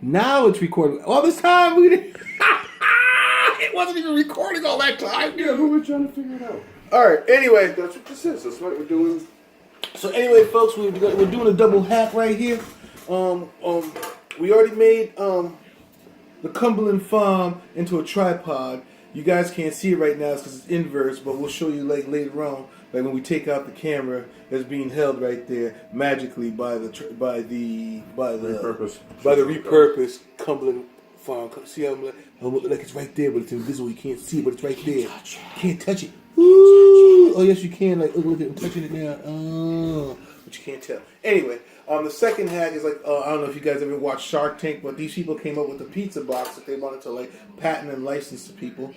Now it's recording. All this time we didn't. It wasn't even recording all that time. Yeah, but we're trying to figure it out. All right. Anyway, That's what this is. That's what we're doing. so anyway, folks, we're doing a double hack right here. We already made the Cumberland Farm into a tripod. You guys can't see it right now because it's inverse, but we'll show you like later on, like when we take out the camera, it's being held right there magically by the repurposed Cumberland Farm. See how like it's right there, but it's invisible. You can't see it, but it's right there. Can't touch it. Ooh. Oh yes, you can. Like look at, I'm touching it now. Oh, but you can't tell. Anyway. The second hack is like, I don't know if you guys ever watched Shark Tank, but these people came up with a pizza box that they wanted to like patent and license to people.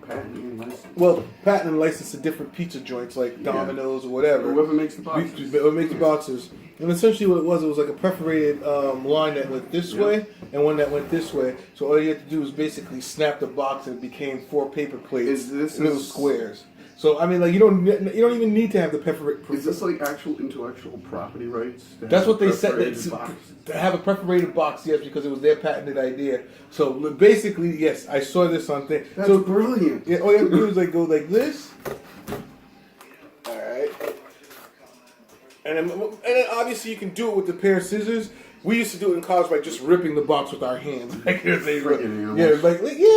Patent and license? Well, patent and license to different pizza joints like Domino's or whatever. Whoever makes the boxes. Whoever makes the boxes. And essentially what it was like a perforated line that went this way and one that went this way. So all you had to do was basically snap the box and it became 4 paper plates, little squares. So I mean, like you don't even need to have the perforated. Is this like actual intellectual property rights? That's what they said. To have a perforated box, yes, because it was their patented idea. So basically, yes, I saw this on thing. That's brilliant. Yeah, all you have to do is like go like this. All right, and then obviously you can do it with the pair of scissors. We used to do it in college by just ripping the box with our hands. Like, yeah,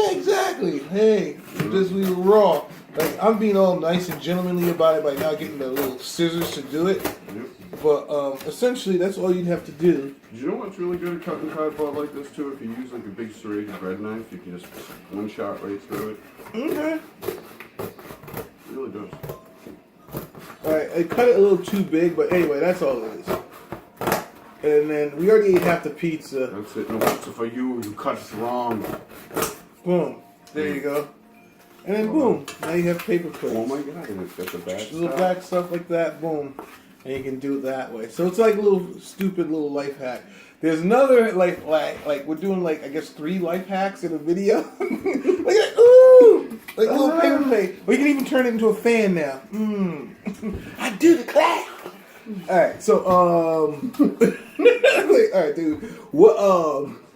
exactly. Hey, just we were raw. Like I'm being all nice and gentlemanly about it by now getting the little scissors to do it. Yep. But essentially, that's all you'd have to do. Do you know what's really good at cutting cardboard like this too? If you use like a big serrated bread knife, you can just one shot right through it. Okay. It really does. All right, I cut it a little too big, but anyway, that's all it is. And then we already ate half the pizza. That's it. No pizza for you. You cut it wrong. Boom. There you go. And then boom, now you have paper plates. Oh my god, and it's got the back little back stuff like that, boom. And you can do it that way. So it's like a little stupid little life hack. There's another like we're doing like I guess 3 life hacks in a video. Look at that, ooh! Like a little paper plate. Or you can even turn it into a fan now. I do the clap. Alright, so alright dude. What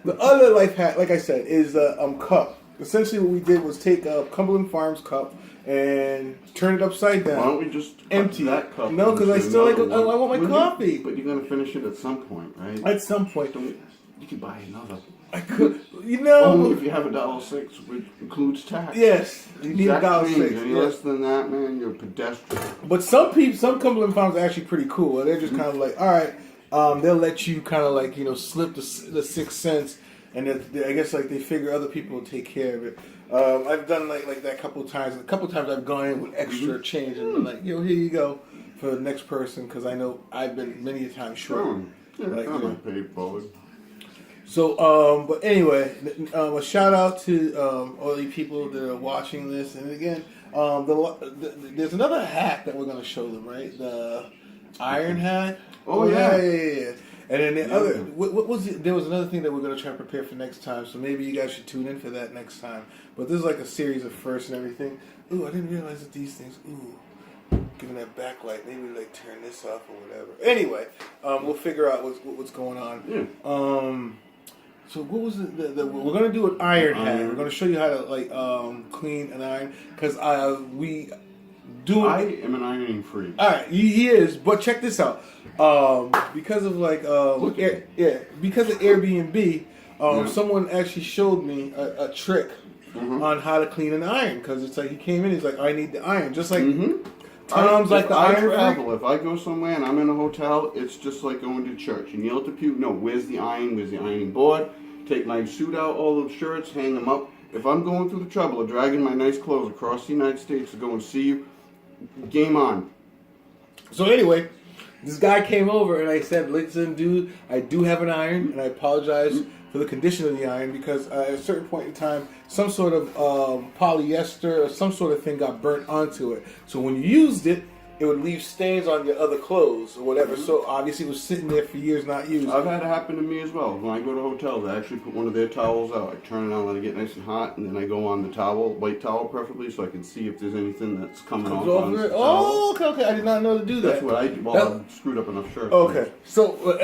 the other life hack, like I said, is cup. Essentially, what we did was take a Cumberland Farms cup and turn it upside down. Why don't we just empty that cup? No, because I still like. I want my coffee. But you're gonna finish it at some point, right? At some point, you can buy another. I could, Only if you have $1.06, which includes tax. Yes, you need $1.06. Any less than that, man, you're a pedestrian. But some Cumberland Farms are actually pretty cool. They're just kind of like, all right, they'll let you kind of like slip the 6 cents. And I guess like they figure other people will take care of it. I've done like that a couple of times. A couple of times I've gone in with extra change and been like, here you go for the next person because I know I've been many a time short. Paid forward. So, but anyway, a shout out to all the people that are watching this. And again, there's another hack that we're going to show them, right? The iron hack. Oh yeah. And then the other, what was it? There was another thing that we're going to try and prepare for next time, so maybe you guys should tune in for that next time. But this is like a series of firsts and everything. Ooh, I didn't realize that these things, giving that backlight, maybe like turn this off or whatever. Anyway, we'll figure out what's going on. Yeah. So what was it? We're going to do an iron hack. We're going to show you how to like clean an iron, because we do. I am an ironing freak. All right, he is, but check this out. Because of like because of Airbnb, someone actually showed me a trick on how to clean an iron, because it's like he came in, he's like, I need the iron, just like Tom's like the iron travel. If I go somewhere and I'm in a hotel, it's just like going to church. You kneel at the pew. No, where's the iron? Where's the ironing board? Take my suit out, all those shirts, hang them up. If I'm going through the trouble of dragging my nice clothes across the United States to go and see you, game on. So anyway, this guy came over and I said, listen, dude, I do have an iron, and I apologize for the condition of the iron, because at a certain point in time, some sort of polyester or some sort of thing got burnt onto it. So when you used it, it would leave stains on your other clothes or whatever. So obviously it was sitting there for years not used. I've had it happen to me as well. When I go to hotels, I actually put one of their towels out. I turn it on, let it get nice and hot, and then I go on the towel, white towel preferably, so I can see if there's anything that's coming off on the towel. Oh, okay. I did not know to do that. That's what I did. Well, I screwed up enough shirts. Okay. So,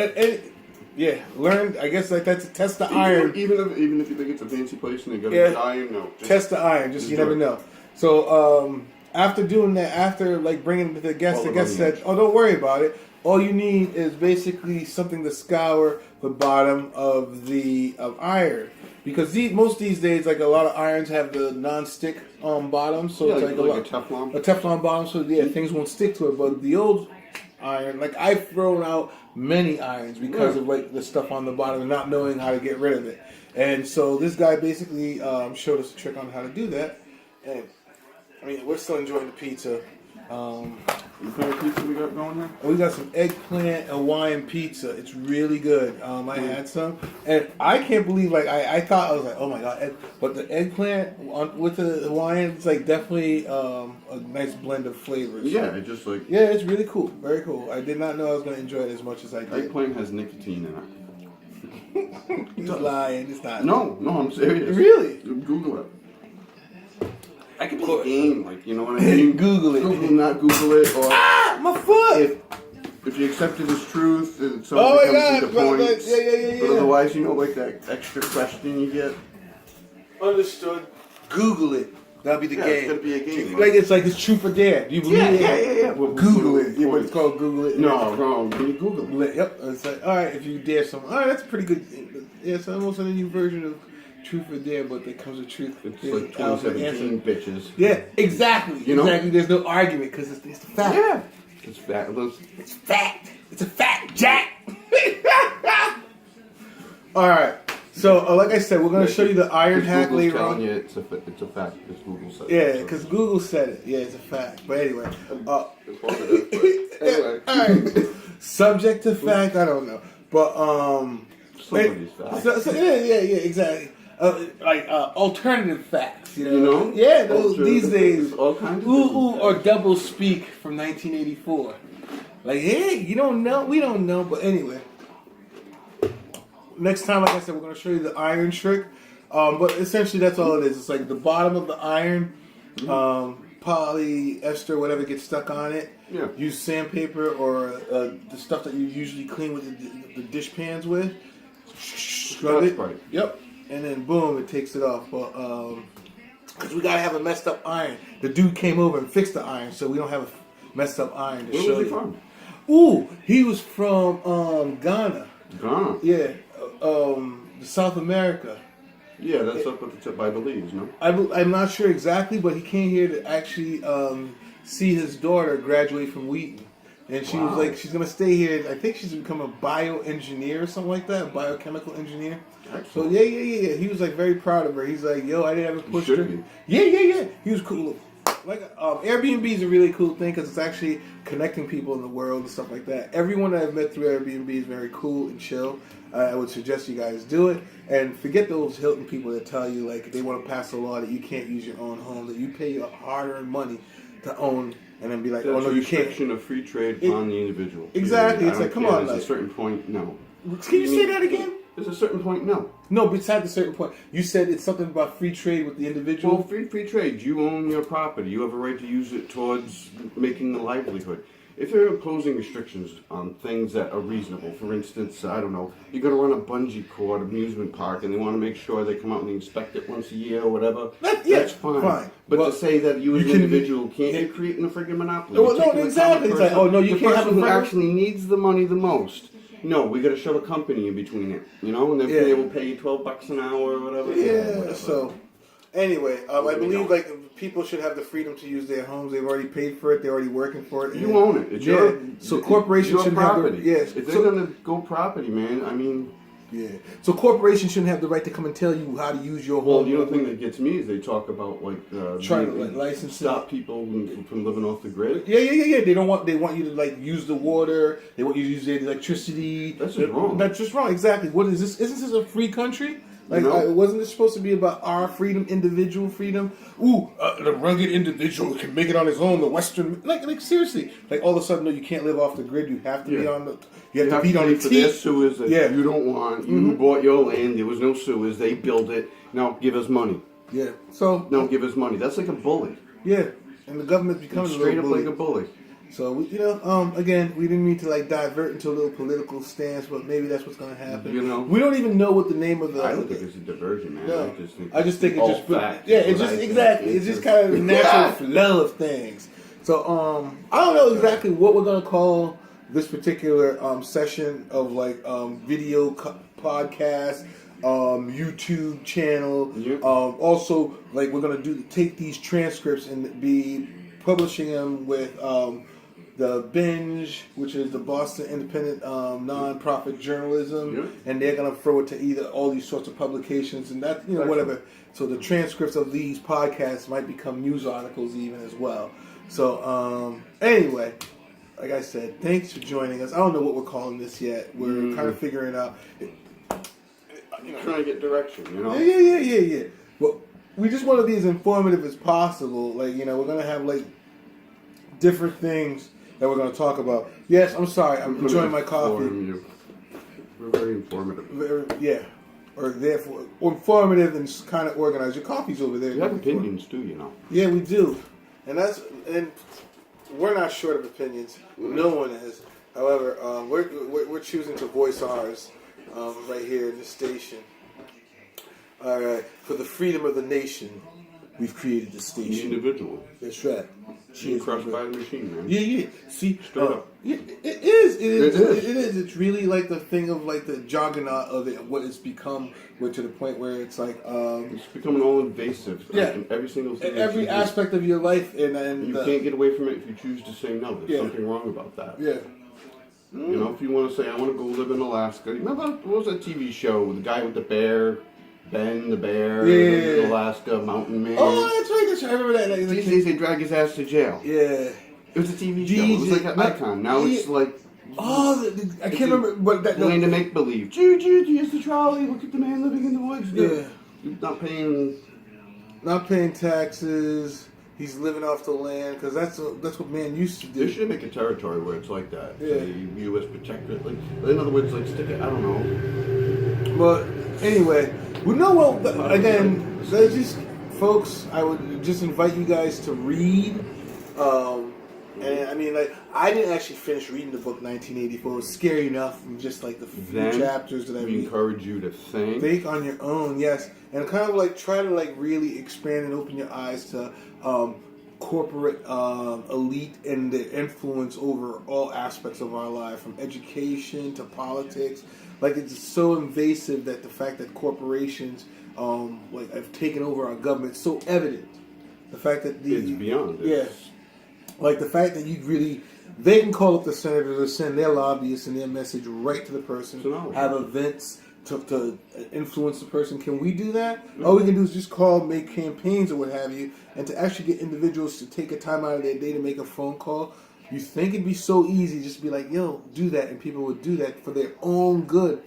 Yeah, learn. I guess like that's to test the iron. Even if you think it's a fancy place and they got Yeah. a iron, no. Test the iron. Just you do never it. know. So after doing that, after like bringing the guest said, "Oh, don't worry about it. All you need is basically something to scour the bottom of the iron." Because most these days, like a lot of irons have the non-stick bottom, so Yeah, it's like like a Teflon. a Teflon bottom, so yeah, things won't stick to it. But the old iron, like I've thrown out many irons because of like the stuff on the bottom and not knowing how to get rid of it. And so this guy basically showed us a trick on how to do that. And I mean, we're still enjoying the pizza. What kind of pizza we got going here? We got some eggplant Hawaiian pizza. It's really good. I had some, and I can't believe like I thought I was like, oh my god, but the eggplant with the Hawaiian, it's like definitely a nice blend of flavors. Yeah, it just like Yeah, it's really cool. Very cool. I did not know I was going to enjoy it as much as I did. eggplant has nicotine in it. He's lying. It's not. No, I'm serious. Really? Google it. I could be a game, like, you know what I mean? Google it. Google, not Google it, or Ah, my foot! if you accept it as truth, and Oh my something God, comes but- into but- points. yeah. But otherwise, you know, like that extra question you get. Understood. Google it. That'll be the Yeah, game. it's gonna be a game. Like it's like it's truth or dare. Do you believe it? Yeah. Google it. Yeah, what it's called. Google it. No, wrong. Can you Google it? Yep. It's like, all right, if you dare someone. All right, that's pretty good. Yeah, it's almost a new version of truth or dare, but that comes with truth. It's Here's like the answer. 2017 bitches. Yeah, exactly. You know? Exactly. There's no argument because it's the fact. Yeah. It's fat. It's fact. It's a fact, Jack. All right. So, like I said, we're going to show you the iron hack Google's later telling on. you it's a fact. It's Google said. Yeah, because Google said it. Yeah, it's a fact. But anyway. It's what it is, but anyway. All right. Subject to fact, I don't know. But, Somebody's fact. yeah, exactly. Alternative facts, you know? You know? Yeah, those, these Alternative- days. all kinds of Ooh, different or facts. double speak from 1984. Like, hey, you don't know? We don't know. But anyway. Next time, like I said, we're going to show you the iron trick. But essentially, that's all it is. It's like the bottom of the iron, polyester, whatever gets stuck on it. Yeah. Use sandpaper or the stuff that you usually clean with the dish pans with. Scrub That's it. right. Yep. And then boom, it takes it off. But because we gotta have a messed up iron. The dude came over and fixed the iron, so we don't have a messed up iron to Where show was he you. from? Ooh, he was from Ghana. Ghana. Yeah, South America. Yeah, that's up at the tip by Belize, no? I'm not sure exactly, but he came here to actually see his daughter graduate from Wheaton. And she was Wow. like, she's going to stay here. I think she's going to become a bioengineer or something like that, a biochemical engineer. So, Excellent. yeah. He was like very proud of her. He's like, yo, I didn't have a push should her. be. Yeah. He was cool. Like, Airbnb is a really cool thing because it's actually connecting people in the world and stuff like that. Everyone that I've met through Airbnb is very cool and chill. I would suggest you guys do it. And forget those Hilton people that tell you, like, they want to pass a law that you can't use your own home, that you pay your hard-earned money to own, and then be like, That's oh, no, a you can't. restriction of free trade on the individual. Exactly. I It's don't like, come care. on, There's like- a certain point, no. Can you say that again? There's a certain point, no. No, besides a certain point. You said it's something about free trade with the individual. Well, free trade. You own your property. You have a right to use it towards making a livelihood. If they're imposing restrictions on things that are reasonable, for instance, I don't know, you're going to run a bungee cord amusement park and they want to make sure they come out and inspect it once a year or whatever, that's fine. But Well, to say that you as you an can- individual can't, yeah. you're creating a friggin' monopoly. Well, You're no, taking the exactly. common It's like, person- oh, no, you the can't have person a who friggin'- actually needs the money the most. No, we got to shove a company in between it, you know, and then Yeah. they will pay you $12 an hour or whatever. Yeah, whatever. so anyway, I we believe go. like people should have the freedom to use their homes. They've already paid for it. They're already working for it. You and- own it. It's yeah. your, So corporations your shouldn't have the property. yes. If they're So, gonna go property, man, I mean, yeah. So corporations shouldn't have the right to come and tell you how to use your well, home. the other thing that gets me is they talk about like Trying to, being- like, license stop people from living off the grid. Yeah. They don't want. They want you to like use the water. They want you to use the electricity. That's just wrong. That's just wrong. Exactly. What is this? Isn't this a free country? Like, You know? wasn't this supposed to be about our freedom, individual freedom? Ooh, the rugged individual can make it on his own. The Western, like seriously, like all of a sudden, no, you can't live off the grid. You have to be Yeah. on the. You You have to be on pay the for their teeth. sewers that Yeah. you don't want. You bought your land. There was no sewers. They built it. Now give us money. Yeah. So Now give us money. That's like a bully. yeah, and the government's becoming a Straight little up bully. like a bully. So again, we didn't mean to like divert into a little political stance, but maybe that's what's going to happen. You know, we don't even know what the name of the. I don't think it's a diversion, man. No, I just think it's just fact. yeah, it's just exactly. It's just kind of the natural flow of things. So I don't know exactly what we're going to call this particular session of like video podcast. YouTube channel. Yep. Also, like we're gonna take these transcripts and be publishing them with the Binge, which is the Boston Independent nonprofit journalism, Yep. and they're gonna throw it to either all these sorts of publications and that whatever. So the transcripts of these podcasts might become news articles even as well. So anyway. Like I said, thanks for joining us. I don't know what we're calling this yet. We're kind of figuring out. Trying to get direction, you know? Yeah. Well, we just want to be as informative as possible. Like, we're going to have, like, different things that we're going to talk about. Yes, I'm sorry. I'm enjoying my coffee. We're very informative. Yeah. Or therefore, informative and kind of organized. Your coffee's over there. We have opinions, too, you know? Yeah, we do. And we're not short of opinions. No one is. However, we're choosing to voice ours. Right here in this station. All right, for the freedom of the nation, we've created this station. The individual. That's right. She's crushed by the machine, man. Yeah. See, straight up. Yeah, it is. It's really like the thing of like the juggernaut of it, what it's become, to the point where it's like it's becoming all invasive. Yeah, in every single thing. Every aspect of your life, and you can't get away from it if you choose to say no. There's something wrong about that. Yeah. You know, if you want to say, I want to go live in Alaska. Remember, what was that TV show with the guy with the bear? Ben the bear, yeah. Alaska mountain man. Oh, that's right. I remember that. These days they drag his ass to jail. Yeah. It was a TV show. It was like an icon. Now it's like... Oh, I can't remember. But that land to make believe. Here's the trolley. Look at the man living in the woods. Yeah. You're not paying taxes. He's living off the land because that's what man used to do. They should make a territory where it's like that. Yeah. The U.S. protectorate. Like, in other words, like stick it. I don't know. But anyway, we know what. Again, so just folks, I would just invite you guys to read. And I mean, like, I didn't actually finish reading the book 1984. It was scary enough from just like the few chapters that I read. We encourage you to think. Think on your own, yes, and kind of like try to like really expand and open your eyes to corporate elite and their influence over all aspects of our life, from education to politics. Like, it's so invasive that the fact that corporations like have taken over our government is so evident. The fact that it's beyond. Yes. Like the fact that they can call up the senators or send their lobbyists and their message right to the person, have events to influence the person. Can we do that? Mm-hmm. All we can do is just call, make campaigns or what have you, and to actually get individuals to take a time out of their day to make a phone call. You think it'd be so easy just to be like, yo, do that, and people would do that for their own good.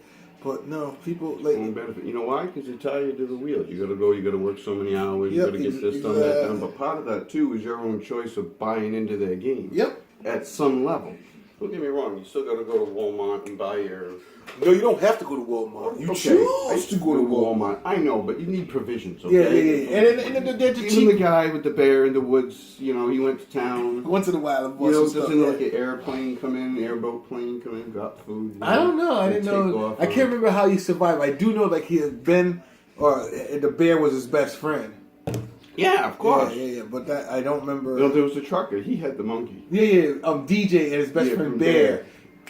But no, people like own benefit. You know why? Because they tie you to the wheel. You got to go. You got to work so many hours. You got to get this done, that done. But part of that too is your own choice of buying into their game. Yep. At some level. Don't get me wrong. You still got to go to Walmart and buy your. No, you don't have to go to Walmart. You choose to go to Walmart. I know, but you need provisions. Okay? Yeah. And even the guy with the bear in the woods, you know, he went to town. Went to the wild. Doesn't like an airplane come in, airboat plane come in, drop food. You know, I don't know. I didn't know. I can't remember how he survived. I do know like he had been, or the bear was his best friend. Yeah, of course. Yeah. But that I don't remember. No, there was a trucker. He had the monkey. Yeah. DJ and his best friend Bear.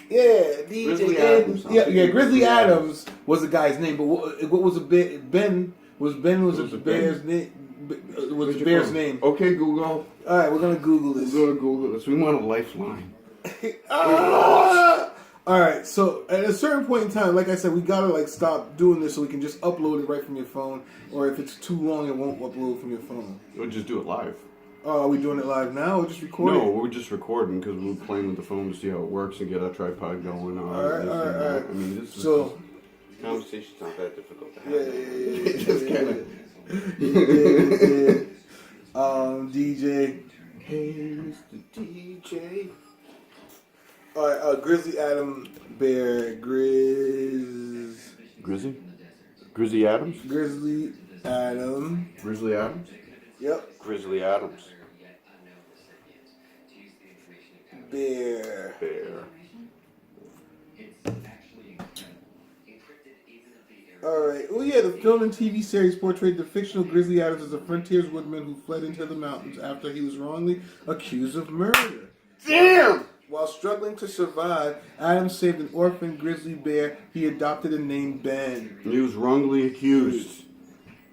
Yeah, DJ. Grizzly Adams. Grizzly Adams was the guy's name. But what was Ben was the bear's name. Was the bear's name? Okay, Google. All right, we're gonna Google this. We're gonna Google this. We want a lifeline. All right, so at a certain point in time, like I said, we gotta like stop doing this so we can just upload it right from your phone. Or if it's too long, it won't upload from your phone. We'll just do it live. Are we doing it live now or just recording? No, we're just recording because we're playing with the phone to see how it works and get our tripod going. All right. I mean, this conversation's not that difficult to have. Yeah. Just kind of. DJ. Hey, Mr. DJ. All right, Grizzly Adam Bear Grizzly Adams. Grizzly Adam. Grizzly Adams. Yep. Grizzly Adams. bear. Alright. Well, yeah, the film and TV series portrayed the fictional Grizzly Adams as a frontierswoodman who fled into the mountains after he was wrongly accused of murder. Damn! While struggling to survive, Adams saved an orphan grizzly bear he adopted and named Ben. He was wrongly accused.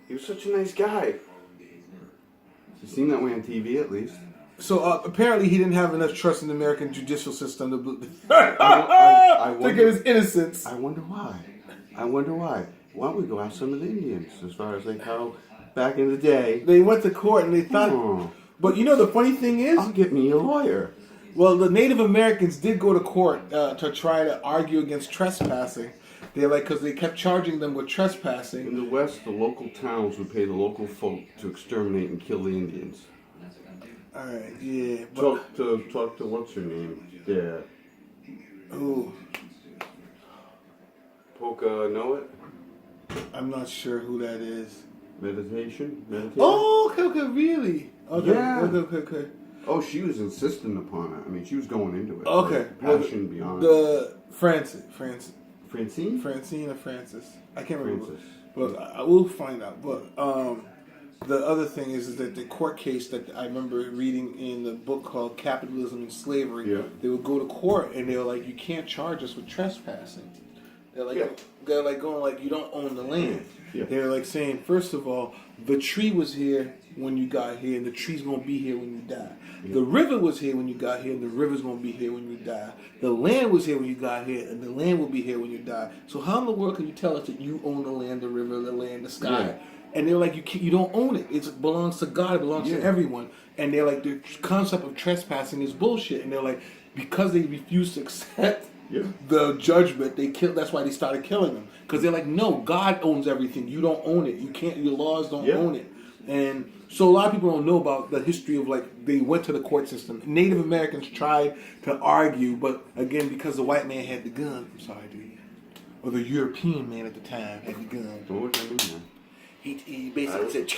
He was such a nice guy. You seen that way on TV at least. So apparently he didn't have enough trust in the American judicial system to I think of his innocence. I wonder why. Why don't we go ask some of the Indians as far as like how back in the day. They went to court and they thought... Oh, But you know the funny thing is... I'll get me a lawyer. Well, the Native Americans did go to court to try to argue against trespassing. They're like, because they kept charging them with trespassing. In the West, the local towns would pay the local folk to exterminate and kill the Indians. All right, yeah. Talk to what's her name? Yeah. Who? Polka know it? I'm not sure who that is. Meditation? Oh, okay, really? Okay, Yeah. okay. Oh, she was insistent upon it. I mean, she was going into it. Okay. Passion beyond. The Francine or Francis? I can't remember. Francis. But I will find out. But the other thing is that the court case that I remember reading in the book called Capitalism and Slavery, Yeah. they would go to court and they were like, you can't charge us with trespassing. They're like going like, you don't own the land. Yeah. They're like saying, first of all, the tree was here when you got here, and the tree's gonna be here when you die. Yeah. The river was here when you got here, and the river's gonna be here when you die. The land was here when you got here, and the land will be here when you die. So how in the world can you tell us that you own the land, the river, the land, the sky? Yeah. And they're like, you don't own it. It belongs to God. It belongs to everyone. And they're like, the concept of trespassing is bullshit. And they're like, because they refuse to accept the judgment, they kill. That's why they started killing them. Because they're like, no, God owns everything. You don't own it. You can't. Your laws don't own it. And so a lot of people don't know about the history of like they went to the court system. Native Americans tried to argue, but again, because the white man had the gun. I'm sorry, dude. Or the European man at the time had the gun. So what does that mean, man? He basically said,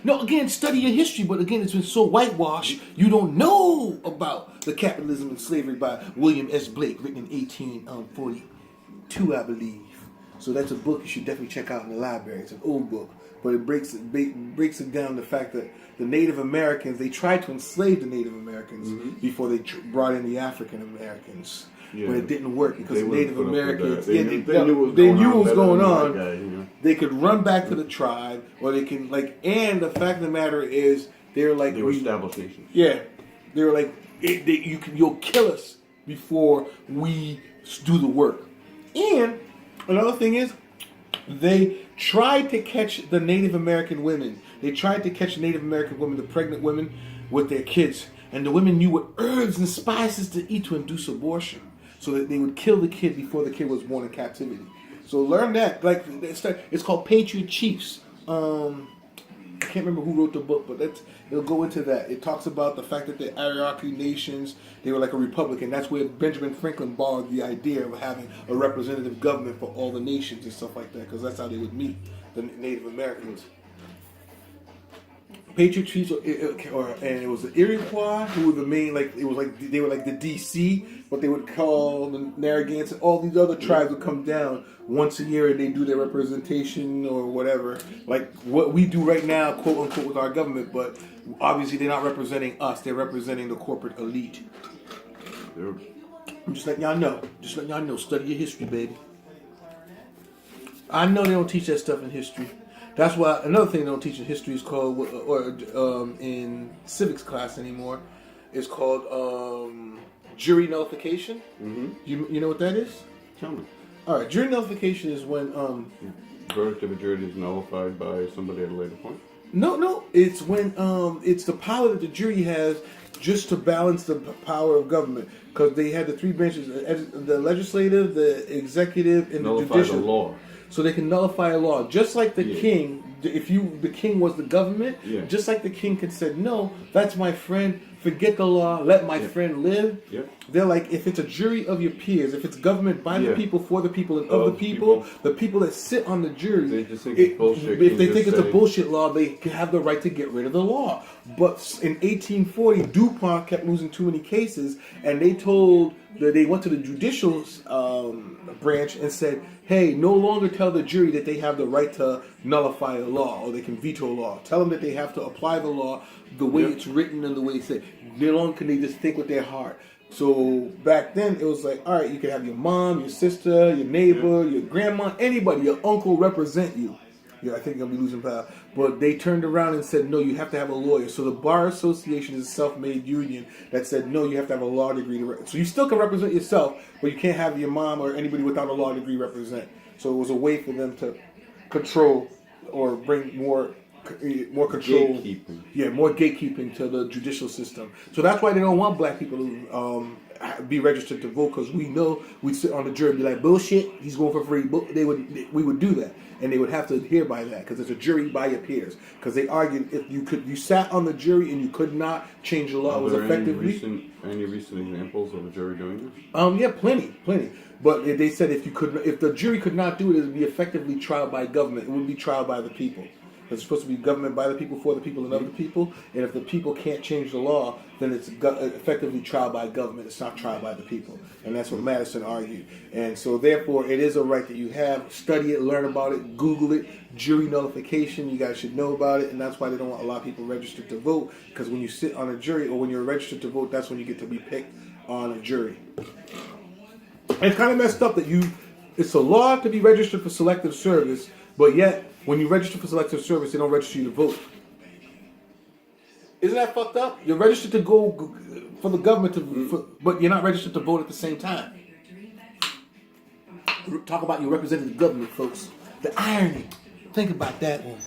no, again, study your history, but again, it's been so whitewashed, you don't know about the Capitalism and Slavery by William S. Blake, written in 1842, I believe. So that's a book you should definitely check out in the library. It's an old book, but it breaks it down the fact that the Native Americans, they tried to enslave the Native Americans before they brought in the African Americans. Yeah. But it didn't work because Native Americans, they knew what was going on. Guy, you know? They could run back to the tribe, or they can and the fact of the matter is, they were established nations. Yeah, they were like, you'll kill us before we do the work. And another thing is, they tried to catch the Native American women. They tried to catch Native American women, the pregnant women, with their kids, and the women knew what herbs and spices to eat to induce abortion, so that they would kill the kid before the kid was born in captivity. So learn that. Like it's called Patriot Chiefs. I can't remember who wrote the book, but it'll go into that. It talks about the fact that the Cherokee nations, they were like a republic, and that's where Benjamin Franklin borrowed the idea of having a representative government for all the nations and stuff like that, because that's how they would meet the Native Americans. Patriot Chiefs, and it was the Iroquois who were the main, they were like the DC, but they would call the Narragansett, and all these other tribes would come down once a year and they do their representation or whatever, like what we do right now, quote unquote, with our government, but obviously they're not representing us, they're representing the corporate elite. I'm just letting y'all know, study your history, baby. I know they don't teach that stuff in history. That's why another thing they don't teach in history is called, or in civics class anymore, is called jury nullification. Mm-hmm. You know what that is? Tell me. All right, jury nullification is when verdict of a jury is nullified by somebody at a later point. No, it's when it's the power that the jury has just to balance the power of government, because they had the three branches: the legislative, the executive, and the judicial. The law. So they can nullify a law, just like the king the king was the government, Yeah. just like the king could said, no, that's my friend. Forget the law. Let my friend live. Yeah. They're like, if it's a jury of your peers, if it's government by the Yeah. people, for the people, and of the people, the people that sit on the jury, They just think it's bullshit. if they You think just it's a say- bullshit law, they can have the right to get rid of the law. But in 1840, DuPont kept losing too many cases, and they went to the judicial branch and said, hey, no longer tell the jury that they have the right to nullify a law or they can veto a law. Tell them that they have to apply the law the way it's written and the way it's said. No longer can they just think with their heart. So back then, it was like, all right, you can have your mom, your sister, your neighbor, your grandma, anybody, your uncle represent you. Yeah, I think I'm gonna be losing power. But they turned around and said, no, you have to have a lawyer. So the Bar Association is a self-made union that said, no, you have to have a law degree. So you still can represent yourself, but you can't have your mom or anybody without a law degree represent. So it was a way for them to control or bring more control. Gatekeeping. Yeah, more gatekeeping to the judicial system. So that's why they don't want black people to be registered to vote, because we know we'd sit on the jury and be like, bullshit, he's going for free. We would do that, and they would have to adhere by that, because it's a jury by your peers. Because they argued if you sat on the jury and you could not change the law, it was Are there effectively. any recent examples of a jury doing this? Yeah, plenty. But they said if the jury could not do it, it would be effectively trial by government. It would be trial by the people. It's supposed to be government by the people, for the people, and of the people. And if the people can't change the law, then it's effectively trial by government. It's not trial by the people. And that's what Madison argued. And so, therefore, it is a right that you have. Study it, learn about it, Google it. Jury nullification, you guys should know about it. And that's why they don't want a lot of people registered to vote. Because when you sit on a jury, or when you're registered to vote, that's when you get to be picked on a jury. And it's kind of messed up that it's a law to be registered for selective service, but yet, when you register for selective service, they don't register you to vote. Isn't that fucked up? You're registered to go for the government, but you're not registered to vote at the same time. Talk about you representing the government, folks. The irony. Think about that one.